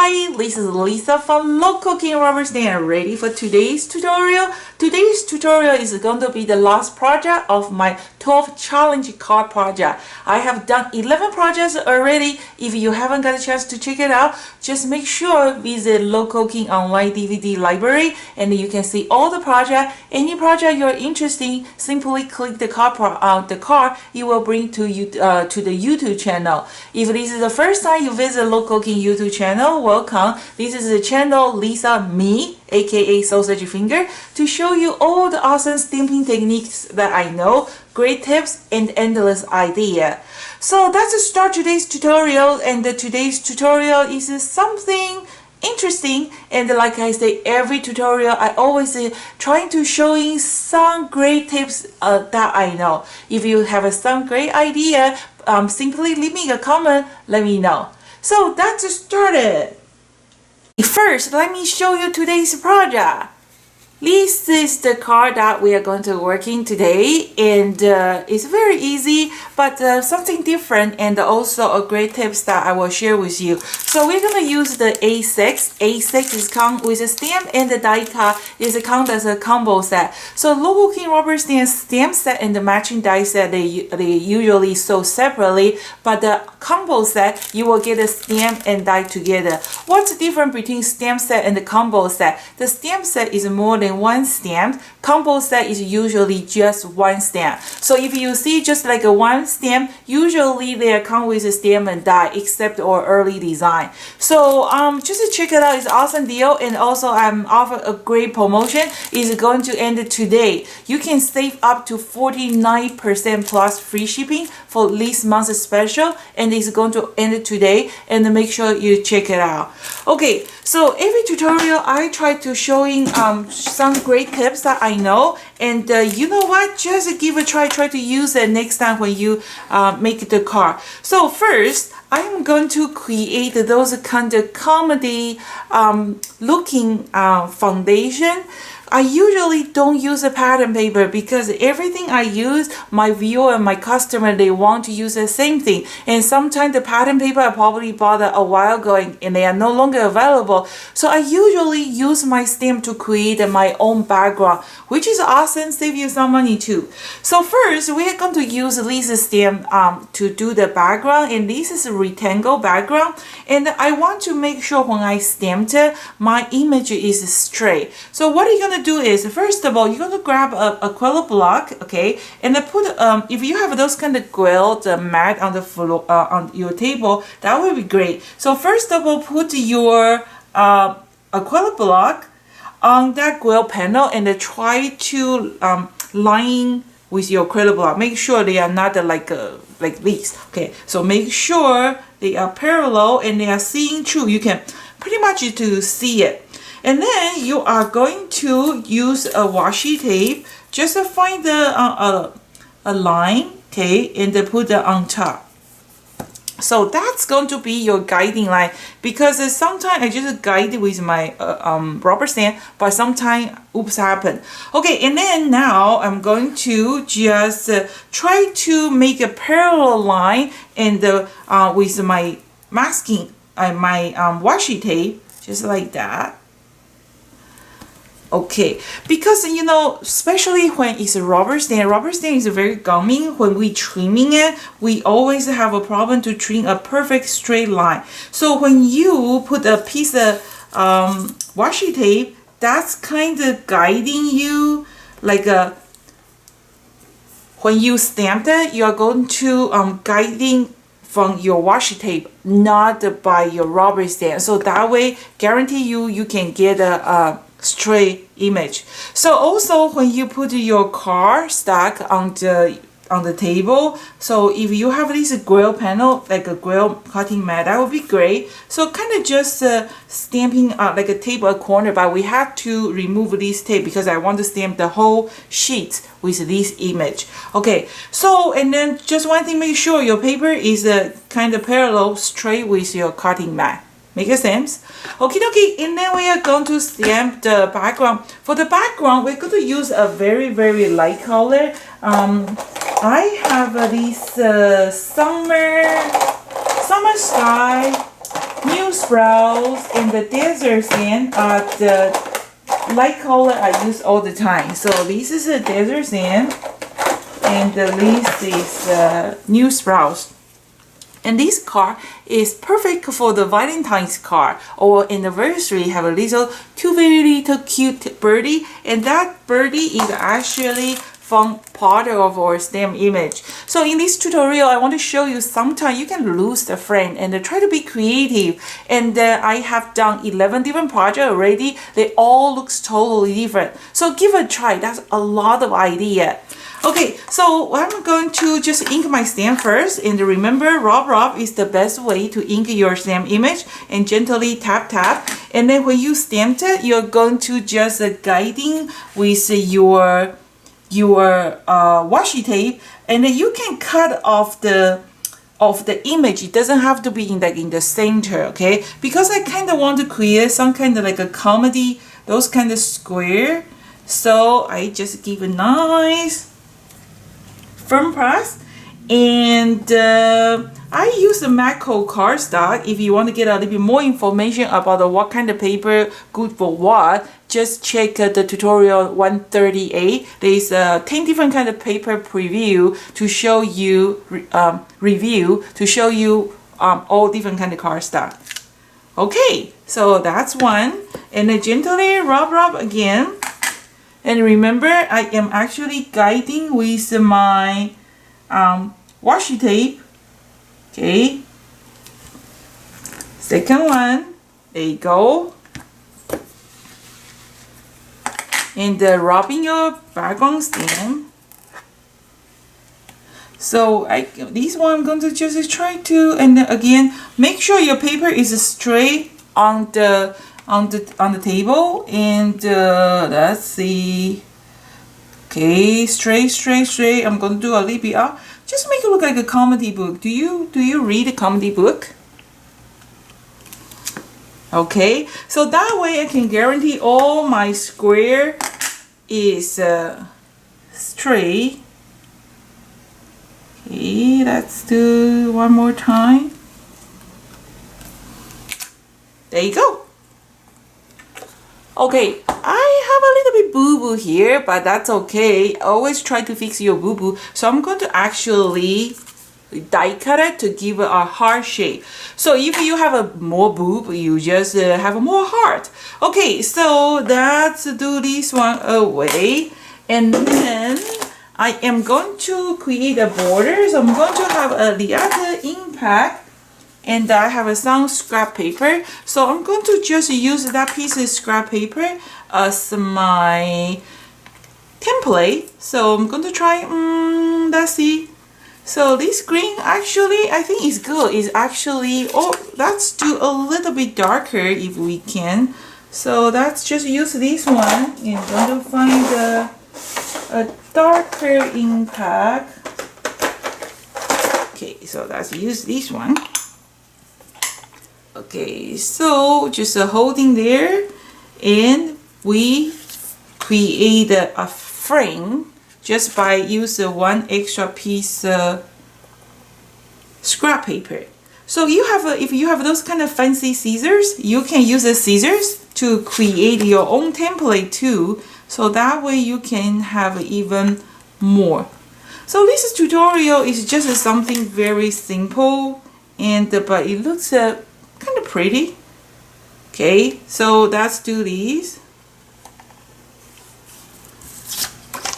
Hi, this is Lisa from LK155 Rubber Stamp. Ready for today's tutorial? Today's tutorial is going to be the last project of my 12 challenge card project. I have done 11 projects already. If you haven't got a chance to check it out, just make sure visit LK155 online DVD library and you can see all the project. Any project you're interested in, simply click the card it will bring to you to the YouTube channel. If this is the first time you visit LK155 YouTube channel, welcome. This is the channel Lisa Me, aka Sausage Finger, to show you all the awesome stamping techniques that I know, great tips and endless idea. So let's start today's tutorial, and today's tutorial is something interesting, and like I say every tutorial I always trying to showing some great tips that I know. If you have some great idea, simply leave me a comment, let me know. So let's start it. First, let me show you today's project. This is the card that we are going to working today, and it's very easy, but something different and also a great tips that I will share with you. So we're going to use the A6. A6 is come with a stamp, and the die cut is count as a combo set. So LK155 rubber stamp set and the matching die set, they usually sold separately, but the combo set you will get a stamp and die together. What's the difference between stamp set and the combo set? The stamp set is more than one stamp. Combo set is usually just one stamp. So if you see just like a one stamp, usually they come with a stamp and die, except or early design. So just to check it out, it's awesome deal, and also I'm offering a great promotion. Is going to end today. You can save up to 49% plus free shipping for this month's special, and it's going to end today, and make sure you check it out. Okay, so every tutorial I try to showing some great tips that I know, and you know what, just give a try to use it next time when you make the card. So first I'm going to create those kind of comedy looking foundation. I usually don't use a pattern paper because everything I use, my viewer and my customer, they want to use the same thing. And sometimes the pattern paper I probably bought a while ago and they are no longer available. So I usually use my stamp to create my own background, which is awesome, save you some money too. So first we are going to use this stamp to do the background, and this is a rectangle background. And I want to make sure when I stamped it, my image is straight. So what are you going to do is, first of all, you're going to grab a quilt block, okay, and then put if you have those kind of quilt mat on the floor on your table, that would be great. So first of all, put your quilt block on that quilt panel and then try to line with your quilt block. Make sure they are not like this. Okay, so make sure they are parallel and they are seeing through. You can pretty much to see it. And then you are going to use a washi tape just to find the a line, okay, and then put it on top. So that's going to be your guiding line, because sometimes I just guide with my rubber stamp, but sometimes oops happen. Okay, and then now I'm going to just try to make a parallel line and with my masking my washi tape, just like that. Okay, because you know, especially when it's a rubber stamp is very gummy. When we trimming it, we always have a problem to trim a perfect straight line. So when you put a piece of washi tape, that's kind of guiding you, like when you stamped it, you are going to guiding from your washi tape, not by your rubber stamp. So that way, guarantee you can get a straight image. So also when you put your card stack on the table, so if you have this grill panel, like a grill cutting mat, that would be great. So kind of just stamping like a tape a corner, but we have to remove this tape because I want to stamp the whole sheet with this image. Okay, so and then just one thing, make sure your paper is kind of parallel straight with your cutting mat. Make sense? Okie dokie, and then we are going to stamp the background. For the background, we're going to use a very light color. I have this summer sky new sprouts and the desert sand are the light color I use all the time. So this is a desert sand, and this is new sprouts. And this card is perfect for the Valentine's card or anniversary. Have a little very little cute birdie, and that birdie is actually from part of our stamp image. So in this tutorial, I want to show you sometimes you can lose the frame and try to be creative. And I have done 11 different projects already. They all look totally different. So give it a try. That's a lot of idea. Okay, so I'm going to just ink my stamp first, and remember, rub is the best way to ink your stamp image, and gently tap. And then when you stamped it, you're going to just guiding with your washi tape, and then you can cut off the image. It doesn't have to be in the center, okay? Because I kind of want to create some kind of like a comedy, those kind of square. So I just give a nice firm press, and I use the Macro cardstock. If you want to get a little bit more information about what kind of paper good for what, just check the tutorial 138. There's 10 different kind of paper preview to show you review to show you all different kind of cardstock. Okay, so that's one, and then gently rub again. And remember, I am actually guiding with my washi tape. Okay. Second one. There you go. And rubbing your background stamp. So this one I'm going to just try to, and again, make sure your paper is straight on the table, and let's see. Okay, straight. I'm gonna do a little bit up. Just make it look like a comedy book. Do you read a comedy book? Okay, so that way I can guarantee all my square is straight. Okay, let's do one more time. There you go. Okay, I have a little bit boo-boo here, but that's okay. Always try to fix your boo-boo. So I'm going to actually die cut it to give it a heart shape. So if you have a more boob, you just have a more heart. Okay, so let's do this one away. And then I am going to create a border. So I'm going to have the other impact. And I have some scrap paper, so I'm going to just use that piece of scrap paper as my template. So I'm going to try, let's see. So this green actually, I think is good. It's actually, oh, let's do a little bit darker if we can. So let's just use this one, and I'm going to find a darker impact. Okay, so let's use this one. Okay, so just holding there, and we create a frame just by using one extra piece scrap paper. So you have if you have those kind of fancy scissors, you can use the scissors to create your own template too. So that way you can have even more. So this tutorial is just something very simple, and but it looks kind of pretty. Okay, so let's do these.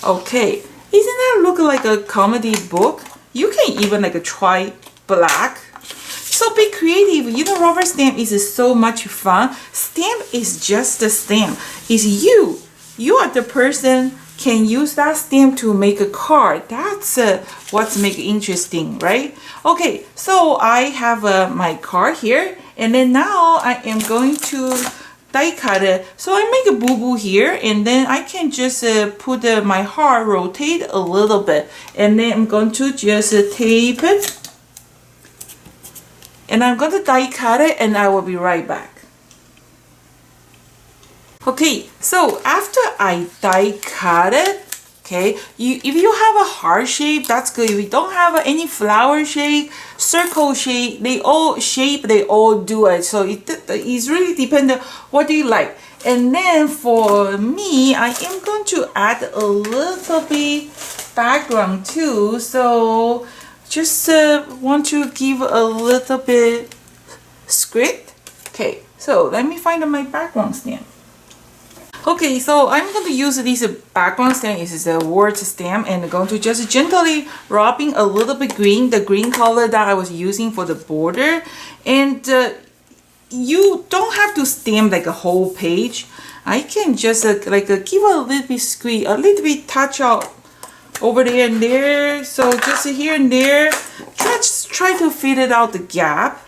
Okay, isn't that look like a comedy book? You can even like try black. So be creative. You know, rubber stamp is so much fun. Stamp is just a stamp. It's you. You are the person can use that stamp to make a card. That's what's make it interesting, right? Okay, so I have my card here, and then now I am going to die cut it. So I make a boo-boo here, and then I can just put my heart, rotate a little bit, and then I'm going to just tape it, and I'm going to die cut it, and I will be right back. Okay, so after I die cut it, Okay, if you have a heart shape, that's good. If you don't have any flower shape, circle shape, they all do it. So it's really dependent what do you like. And then for me, I am going to add a little bit background too. So just want to give a little bit script. Okay, so let me find my background stamp. Okay, so I'm going to use this background stamp. This is a word stamp, and I'm going to just gently rubbing a little bit green, the green color that I was using for the border. And you don't have to stamp like a whole page. I can just give a little bit squeeze, a little bit touch out over there and there. So just here and there, just try to fit it out the gap.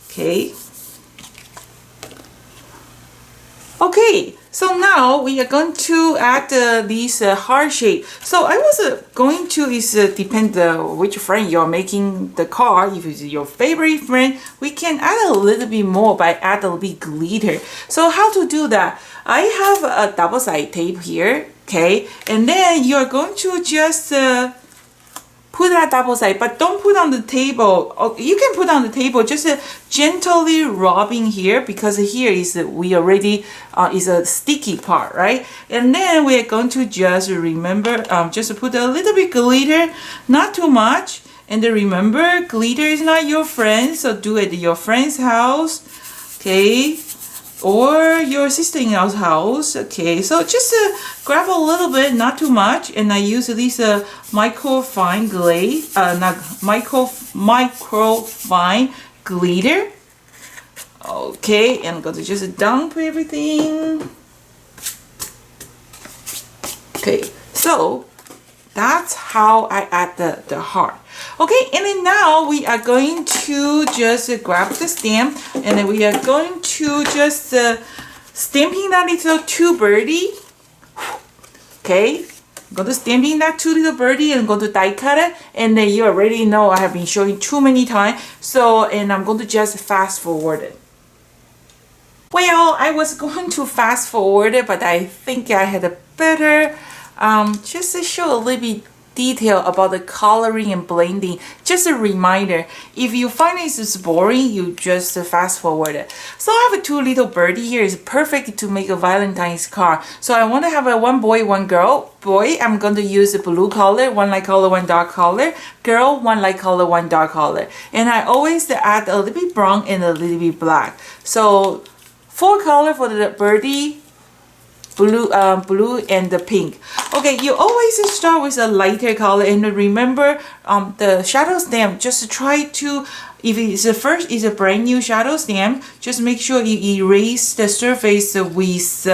Okay. Okay, so now we are going to add this heart shape. So I was going to depend which friend you're making the card. If it's your favorite friend, we can add a little bit more by add a little bit glitter. So how to do that? I have a double side tape here, okay, and then you're going to just put that double side, but don't put on the table. Oh, you can put on the table, just gently rubbing here, because here is we already is a sticky part, right? And then we're going to just remember, just put a little bit glitter, not too much. And then remember, glitter is not your friend, so do it at your friend's house, okay? Or your sister-in-law's house. Okay, so just grab a little bit, not too much, and I use this micro fine glaze, not micro fine glitter. Okay, and I'm going to just dump everything. Okay, so that's how I add the heart. Okay, and then now we are going to just grab the stamp, and then we are going to just stamping that little two birdie. Okay, I'm going to stamping that two little birdie, and I'm going to die cut it. And then you already know I have been showing too many times. So, and I'm going to just fast forward it. Well, I was going to fast forward it, but I think I had a better just to show a little bit detail about the coloring and blending. Just a reminder, if you find it's boring, you just fast forward it. So I have a two little birdie here. It's perfect to make a Valentine's card. So I want to have a one boy, one girl. Boy, I'm going to use the blue color, one light color, one dark color. Girl, one light color, one dark color. And I always add a little bit brown and a little bit black. So 4 color for the birdie, blue and the pink. Okay, you always start with a lighter color, and remember the shadow stamp, just try to, if it's the first is a brand new shadow stamp, just make sure you erase the surface with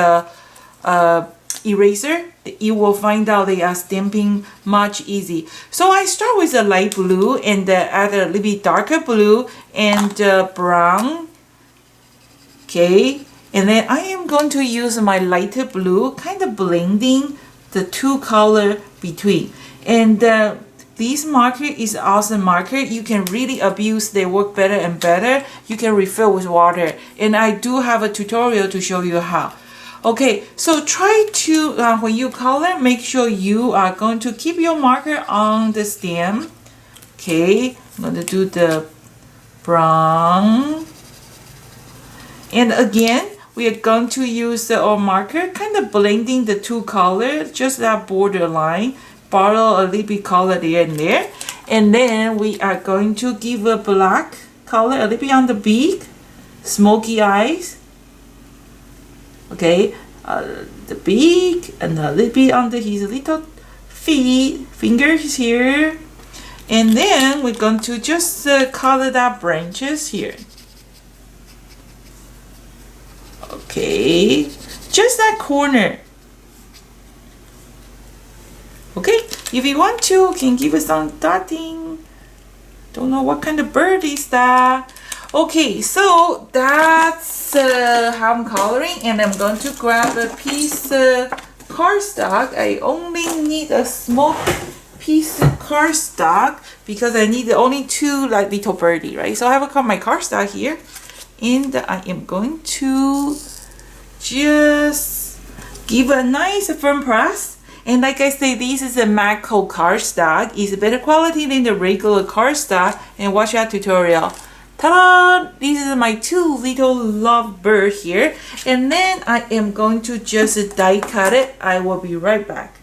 eraser. You will find out they are stamping much easy. So I start with a light blue and add a little bit darker blue and brown. Okay, and then I am going to use my lighter blue, kind of blending the two color between. And this marker is awesome marker. You can really abuse, they work better and better. You can refill with water. And I do have a tutorial to show you how. Okay, so try to, when you color, make sure you are going to keep your marker on the stem. Okay, I'm going to do the brown. And again, we are going to use our marker, kind of blending the two colors, just that border line, borrow a little bit color there and there. And then we are going to give a black color, a little bit on the beak, smoky eyes. Okay, the beak, and a little bit under his little feet, fingers here. And then we're going to just color that branches here. Okay, just that corner. Okay, if you want to, you can give it some dotting. Don't know what kind of bird is that. Okay, so that's how I'm coloring, and I'm going to grab a piece cardstock. I only need a small piece of cardstock because I need only 2 like little birdie, right? So I have my cardstock here, and I am going to just give a nice firm press. And like I say, this is a Macro cardstock. It's better quality than the regular cardstock. And watch that tutorial. Ta-da! This is my two little love bird here. And then I am going to just die cut it. I will be right back.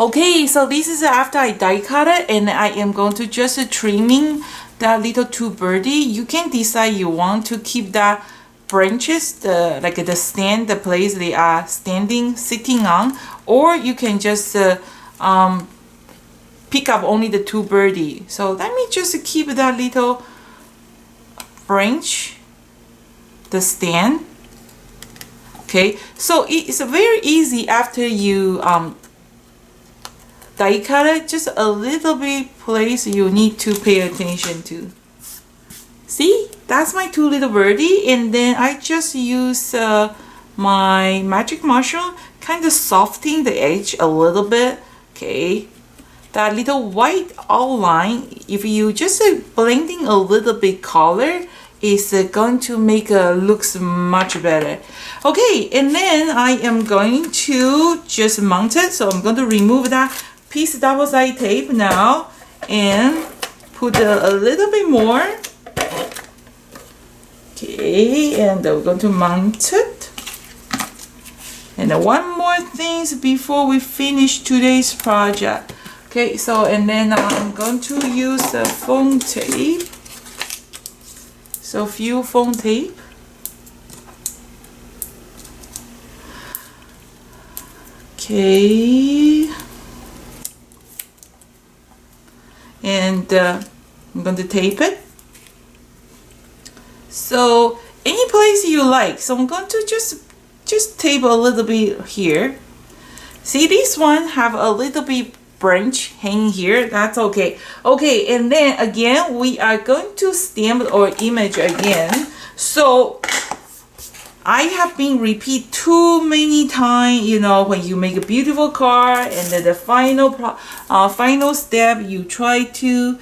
Okay, so this is after I die cut it, and I am going to just trimming that little two birdie. You can decide you want to keep that branches, the stand, the place they are sitting on, or you can just pick up only the two birdie. So let me just keep that little branch, the stand. Okay, so it's very easy after you die cut it, just a little bit place you need to pay attention to. See, that's my two little birdie, and then I just use my magic mushroom, kind of softening the edge a little bit. Okay, that little white outline, if you just blending a little bit color, is going to make it looks much better. Okay, and then I am going to just mount it. So I'm going to remove that piece of double-sided tape now and put a little bit more. Okay, and we're going to mount it. And one more thing before we finish today's project. Okay, so and then I'm going to use the foam tape. So few foam tape. Okay. And I'm going to tape it. So any place you like. So I'm going to just tape a little bit here. See, this one have a little bit branch hanging here. That's okay. Okay, and then again we are going to stamp or image again. So I have been repeat too many times, you know, when you make a beautiful card and then the final step you try to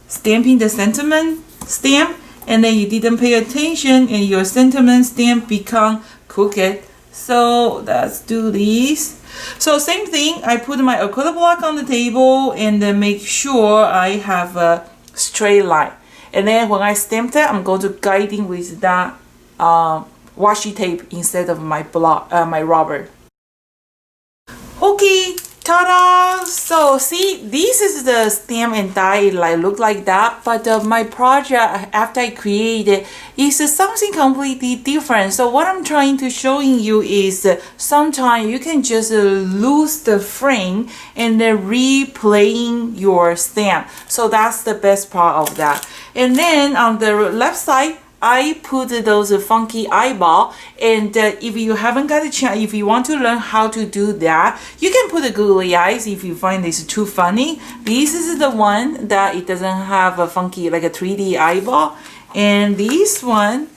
stamping the sentiment stamp, and then you didn't pay attention and your sentiment stamp become crooked. So let's do this. So same thing, I put my acrylic block on the table and then make sure I have a straight line. And then when I stamped it, I'm going to guiding with that washi tape instead of my block, my rubber. Okay, ta-da! So see, this is the stamp and die like look like that, but my project after I created is something completely different. So what I'm trying to showing you is sometimes you can just lose the frame and then replaying your stamp. So that's the best part of that. And then on the left side, I put those funky eyeball, and if you haven't got a chance, if you want to learn how to do that, you can put the googly eyes if you find this too funny. This is the one that it doesn't have a funky like a 3D eyeball, and this one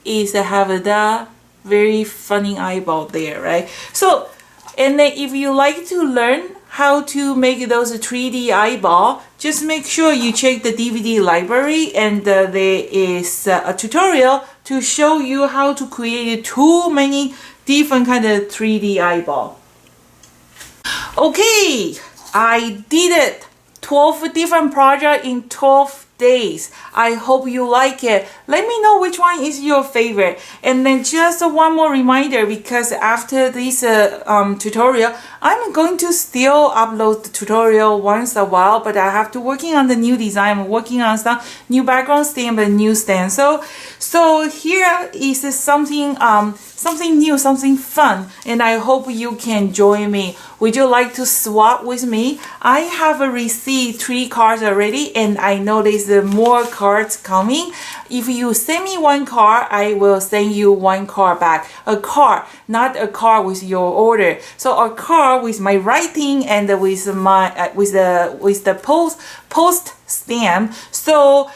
is have that very funny eyeball there, right? So, and then if you like to learn how to make those 3D eyeball, just make sure you check the DVD library, and there is a tutorial to show you how to create too many different kind of 3D eyeball. Okay, I did it. 12 different projects in 12 days. I hope you like it. Let me know which one is your favorite. And then just one more reminder, because after this tutorial, I'm going to still upload the tutorial once a while, but I have to working on the new design. I'm working on some new background stamp and new stencil. So here is something something new, something fun, and I hope you can join me. Would you like to swap with me? I have received 3 cards already, and I know there's more cards coming. If you send me 1 card, I will send you 1 card back. A card, not a card with your order. So a card with my writing and with my with the post stamp. So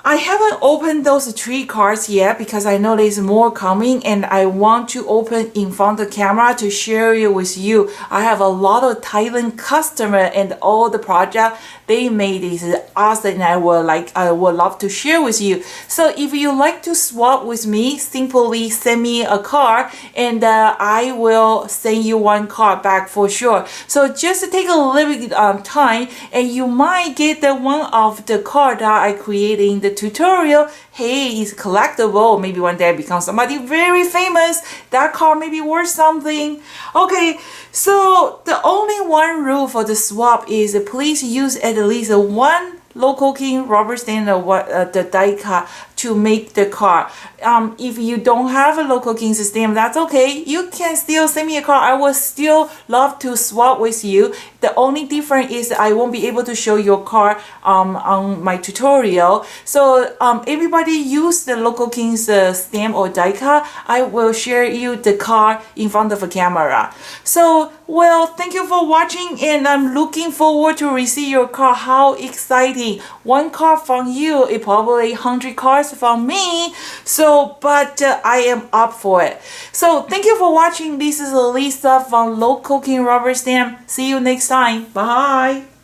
I haven't opened those 3 cards yet because I know there's more coming and I want to open in front of the camera to share it with you. I have a lot of Thailand customer and all the project they made is awesome and I would love to share with you. So if you like to swap with me, simply send me a card and I will send you 1 card back for sure. So just take a little bit time and you might get the one of the card that I created in the tutorial. Hey, it's collectible. Maybe one day I become somebody very famous. That card may be worth something. Okay, so the only one rule for the swap is please use at least 1 local king rubber stamp or the die cut to make the card. If you don't have a local king stamp, that's okay. You can still send me a card. I will still love to swap with you. The only difference is I won't be able to show your card on my tutorial. So everybody use the local king's stamp or die cut. I will share you the card in front of a camera. So well, thank you for watching and I'm looking forward to receive your card. How exciting. 1 card from you is probably 100 cards from me. So but I am up for it. So thank you for watching. This is Lisa from Local King Rubber Stamp. See you next time. Bye.